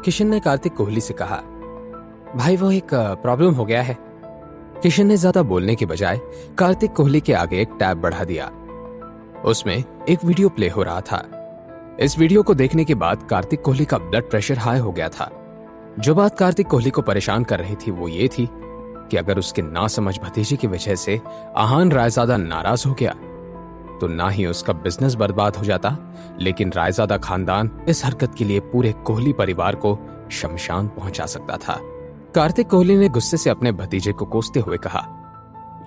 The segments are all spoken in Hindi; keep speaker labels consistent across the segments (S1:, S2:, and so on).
S1: किशन ने कार्तिक कोहली से कहा, भाई वो एक प्रॉब्लम हो गया है। किशन ने ज्यादा बोलने के बजाय कार्तिक कोहली के आगे एक टैब बढ़ा दिया। उसमें एक वीडियो प्ले हो रहा था। इस वीडियो को देखने के बाद कार्तिक कोहली का ब्लड प्रेशर हाई हो गया था। जो बात कार्तिक कोहली को परेशान कर रही थी वो ये थी कि अगर उसके नासमझ भतीजे की वजह से आहान रायजादा नाराज हो गया तो ना ही उसका बिजनेस बर्बाद हो जाता, लेकिन रायजादा खानदान इस हरकत के लिए पूरे कोहली परिवार को शमशान पहुंचा सकता था। कार्तिक कोहली ने गुस्से से अपने भतीजे को कोसते हुए कहा,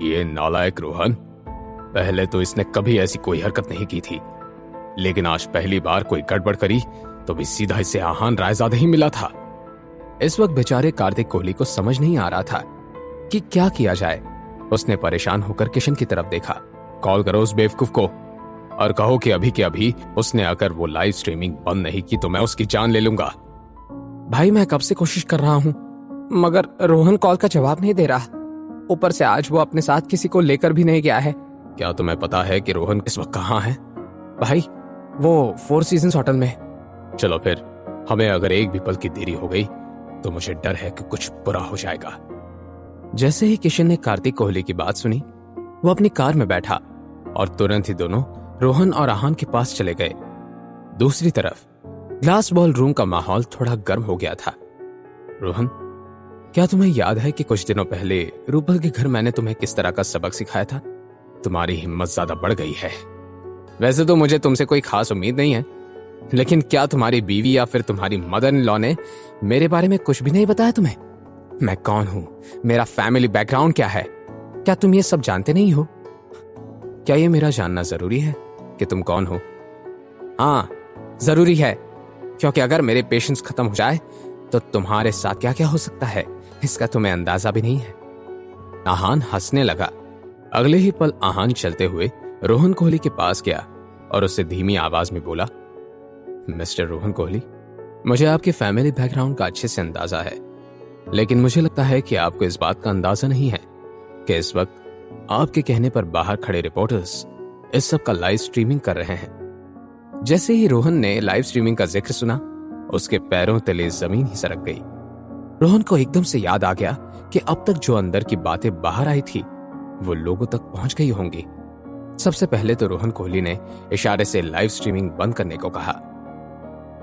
S1: ये नालायक रोहन, पहले तो इसने कभी ऐसी कोई हरकत नहीं की थी, लेकिन आज पहली बार कोई गड़बड़ करी तो भी सीधा इसे आहान रायजादा ही मिला था। इस वक्त बेचारे कार्तिक कोहली को समझ नहीं आ रहा था कि क्या किया जाए। उसने परेशान होकर किशन की तरफ देखा। कॉल करो उस बेवकूफ को और कहो कि अभी के अभी उसने अगर वो लाइव स्ट्रीमिंग बंद नहीं की तो मैं उसकी जान ले लूंगा।
S2: भाई मैं कब से कोशिश कर रहा हूं, मगर रोहन कॉल का जवाब नहीं दे रहा। ऊपर से आज वो अपने साथ किसी को लेकर भी नहीं गया है।
S1: क्या तुम्हें पता है कि रोहन इस वक्त कहाँ है?
S2: भाई वो 4 सीजन्स होटल में।
S1: चलो फिर, हमें अगर एक भी पल की देरी हो गई तो मुझे डर है कि कुछ बुरा हो जाएगा। जैसे ही किशन ने कार्तिक कोहली की बात सुनी, वो अपनी कार में बैठा और तुरंत ही दोनों रोहन और आहान के पास चले गए। दूसरी तरफ ग्लास बॉल रूम का माहौल थोड़ा गर्म हो गया था। रोहन, क्या तुम्हें याद है कि कुछ दिनों पहले रूपल के घर मैंने तुम्हें किस तरह का सबक सिखाया था? तुम्हारी हिम्मत ज्यादा बढ़ गई है। वैसे तो मुझे तुमसे कोई खास उम्मीद नहीं है, लेकिन क्या तुम्हारी बीवी या फिर तुम्हारी मदर इन लॉ ने मेरे बारे में कुछ भी नहीं बताया तुम्हें? मैं कौन हूं, मेरा फैमिली बैकग्राउंड क्या है, क्या तुम ये सब जानते नहीं हो? क्या ये मेरा जानना जरूरी है कि तुम कौन हो? हाँ, जरूरी है, क्योंकि अगर मेरे पेशेंस खत्म हो जाए तो तुम्हारे साथ क्या क्या हो सकता है इसका तुम्हें अंदाजा भी नहीं है। आहान हंसने लगा। अगले ही पल आहान चलते हुए रोहन कोहली के पास गया और उससे धीमी आवाज में बोला, मिस्टर रोहन कोहली, मुझे आपके फैमिली बैकग्राउंड का अच्छे से अंदाजा है, लेकिन मुझे लगता है कि आपको इस बात का अंदाजा नहीं है कि इस वक्त आपके कहने पर बाहर खड़े रिपोर्टर्स इस सब का लाइव स्ट्रीमिंग कर रहे हैं। जैसे ही रोहन ने लाइव स्ट्रीमिंग का जिक्र सुना, उसके पैरों तले जमीन ही सरक गई। रोहन को एकदम से याद आ गया कि अब तक जो अंदर की बातें बाहर आई थी वो लोगों तक पहुंच गई होंगी। सबसे पहले तो रोहन कोहली ने इशारे से लाइव स्ट्रीमिंग बंद करने को कहा,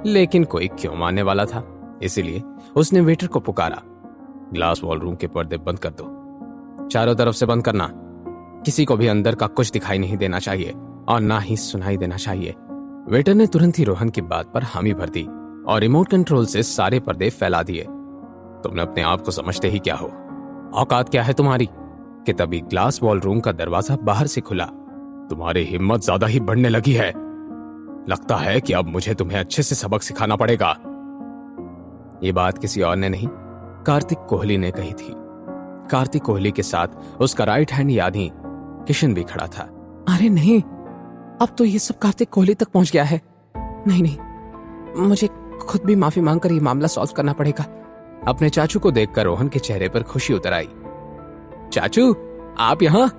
S1: लेकिन कोई क्यों मानने वाला था, इसीलिए उसने वेटर को पुकारा, ग्लास वॉल रूम के पर्दे बंद कर दो, चारों तरफ से बंद करना, किसी को भी अंदर का कुछ दिखाई नहीं देना चाहिए और ना ही सुनाई देना चाहिए। वेटर ने तुरंत ही रोहन की बात पर हामी भर दी और रिमोट कंट्रोल से सारे पर्दे फैला दिए। तुमने अपने आप को समझते ही क्या हो? औकात क्या है तुम्हारी? कि तभी ग्लास वॉल रूम का दरवाजा बाहर से खुला। तुम्हारी हिम्मत ज्यादा ही बढ़ने लगी है। लगता है कि अब मुझे तुम्हें अच्छे से सबक सिखाना पड़ेगा। ये बात किसी और ने नहीं, कार्तिक कोहली ने कही थी। कार्तिक कोहली के साथ उसका राइट हैंड यानी किशन भी खड़ा था।
S2: अरे नहीं, अब तो ये सब कार्तिक कोहली तक पहुंच गया है। नहीं नहीं, मुझे खुद भी माफी मांगकर ये मामला सॉल्व करना पड़ेगा।
S1: अपने चाचू को देखकर रोहन के चेहरे पर खुशी उतर आई। चाचू, आप यहाँ?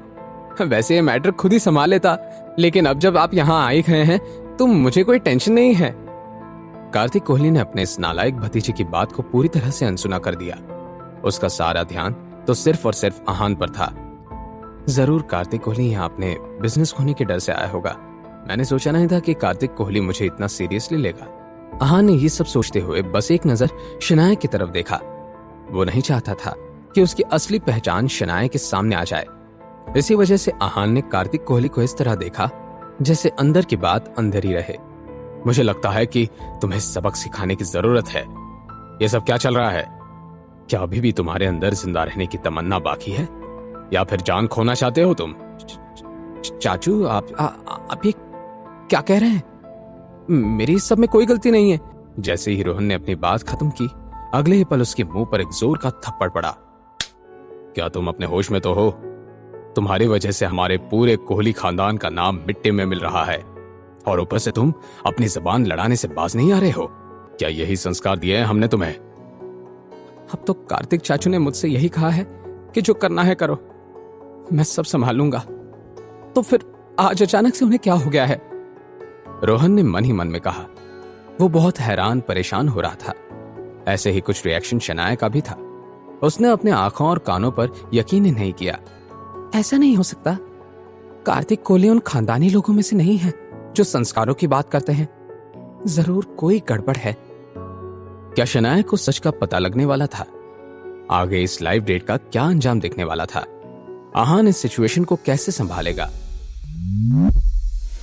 S1: वैसे ये मैटर खुद ही संभाल लेता, लेकिन अब जब आप यहाँ आए गए हैं तो मुझे कोई टेंशन नहीं है। कार्तिक कोहली ने अपने इस नालायक भतीजे की बात को पूरी तरह से अनसुना कर दिया। उसका सारा ध्यान तो सिर्फ और सिर्फ आहान पर था। जरूर कार्तिक कोहली यहाँ अपने बिजनेस खोने के डर से आया होगा। मैंने सोचा नहीं था कि कार्तिक कोहली मुझे इतना सीरियसली लेगा। आहान ने ये सब सोचते हुए बस एक नजर शनाया की तरफ देखा। वो नहीं चाहता था कि उसकी असली पहचान शनाया के सामने आ जाए। इसी वजह से आहान ने कार्तिक कोहली को इस तरह देखा जैसे अंदर की बात अंदर ही रहे। मुझे लगता है कि तुम्हें सबक सिखाने की जरूरत है। ये सब क्या चल रहा है? क्या अभी भी तुम्हारे अंदर जिंदा रहने की तमन्ना बाकी है या फिर जान खोना चाहते हो तुम?
S2: चाचू, आप ये क्या कह रहे हैं? मेरी इस सब में कोई गलती नहीं है।
S1: जैसे ही रोहन ने अपनी बात खत्म की, अगले ही पल उसके मुंह पर एक जोर का थप्पड़ पड़ा। क्या तुम अपने होश में तो हो? तुम्हारी वजह से हमारे पूरे कोहली खानदान का नाम मिट्टी में मिल रहा है और ऊपर से तुम अपनी जबान लड़ाने से बाज नहीं आ रहे हो। क्या यही संस्कार दिए हैं हमने तुम्हें?
S2: अब तो कार्तिक चाचू ने मुझसे यही कहा है कि जो करना है करो, मैं सब संभाल लूंगा। तो फिर आज अचानक से उन्हें क्या हो गया है?
S1: रोहन ने मन ही मन में कहा। वो बहुत हैरान परेशान हो रहा था। ऐसे ही कुछ रिएक्शन शनाया का भी था। उसने अपने आंखों और कानों पर यकीन ही नहीं किया।
S2: ऐसा नहीं हो सकता। कार्तिक कोहली उन खानदानी लोगों में से नहीं है जो संस्कारों की बात करते हैं। जरूर कोई गड़बड़ है।
S1: क्या शनाया को सच का पता लगने वाला था? आगे इस लाइव डेट का क्या अंजाम दिखने वाला था? आहान इस सिचुएशन को कैसे संभालेगा?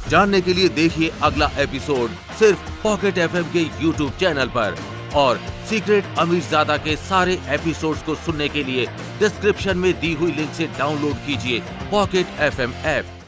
S3: जानने के लिए देखिए अगला एपिसोड सिर्फ पॉकेट एफएम के YouTube चैनल पर। और सीक्रेट अमीरजादा के सारे एपिसोड्स को सुनने के लिए डिस्क्रिप्शन में दी हुई लिंक से डाउनलोड कीजिए पॉकेट एफएम ऐप।